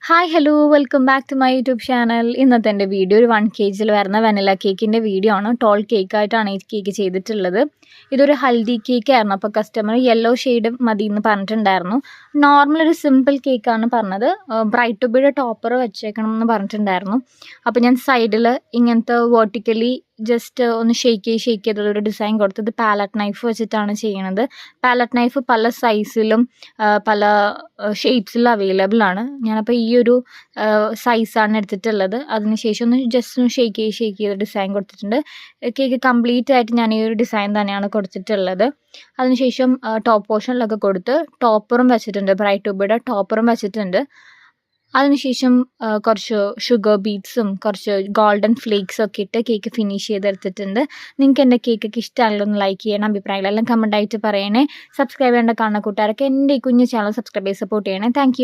Hi hello welcome back to my YouTube channel. ഇന്നത്തെ എൻ്റെ video ഒരു 1 kg വരുന്ന വെനില കേക്കിൻ്റെ വീഡിയോ ആണ്. ടോൾ കേക്കായിട്ടാണ് ഈ കേക്ക് ചെയ്തിട്ടുള്ളത്. ഇതൊരു ഹൽദി കേക്കായിരുന്നു. അപ്പോൾ കസ്റ്റമർ യെല്ലോ ഷെയ്ഡ് മതി എന്ന് പറഞ്ഞിട്ടുണ്ടായിരുന്നു. നോർമൽ ഒരു സിമ്പിൾ കേക്കാണ് പറഞ്ഞത്. ബ്രൈറ്റ് ടു ബിയുടെ ടോപ്പർ വെച്ചേക്കണം എന്ന് പറഞ്ഞിട്ടുണ്ടായിരുന്നു. അപ്പോൾ ഞാൻ സൈഡിൽ ഇങ്ങനത്തെ വേർട്ടിക്കലി ജസ്റ്റ് ഒന്ന് ഷെയ്ക്ക് ചെയ്തൊരു ഡിസൈൻ കൊടുത്തത് പാലറ്റ് നൈഫ് വെച്ചിട്ടാണ് ചെയ്യണത്. പാലറ്റ് നൈഫ് പല സൈസിലും പല ഷേപ്സിലും അവൈലബിൾ ആണ്. ഞാനപ്പോൾ ഈ ഒരു സൈസാണ് എടുത്തിട്ടുള്ളത്. അതിനുശേഷം ഒന്ന് ജസ്റ്റ് ഒന്ന് ഷെയ്ക്ക് ചെയ്ത് ഡിസൈൻ കൊടുത്തിട്ടുണ്ട്. കേക്ക് കംപ്ലീറ്റ് ആയിട്ട് ഞാൻ ഈ ഒരു ഡിസൈൻ തന്നെയാണ് കൊടുത്തിട്ടുള്ളത്. അതിനുശേഷം ടോപ്പ് പോർഷനിലൊക്കെ കൊടുത്ത് ടോപ്പറും വെച്ചിട്ടുണ്ട്, ബ്രൈറ്റ് ടു ബിയുടെ ടോപ്പറും വെച്ചിട്ടുണ്ട്. അതിനുശേഷം കുറച്ച് ഷുഗർ ബീറ്റ്സും കുറച്ച് ഗോൾഡൻ ഫ്ലേക്സും ഒക്കെ ഇട്ട് കേക്ക് ഫിനിഷ് ചെയ്തെടുത്തിട്ടുണ്ട്. നിങ്ങൾക്ക് എൻ്റെ കേക്കൊക്കെ ഇഷ്ടമാണല്ലോ, ഒന്ന് ലൈക്ക് ചെയ്യണം, അഭിപ്രായങ്ങളെല്ലാം കമൻ്റായിട്ട് പറയണേ. സബ്സ്ക്രൈബ് ചെയ്യേണ്ട കാണുന്ന കൂട്ടുകാരൊക്കെ എൻ്റെ ഈ കുഞ്ഞു ചാനൽ സബ്സ്ക്രൈബ് ചെയ്ത് സപ്പോർട്ട് ചെയ്യണേ. താങ്ക്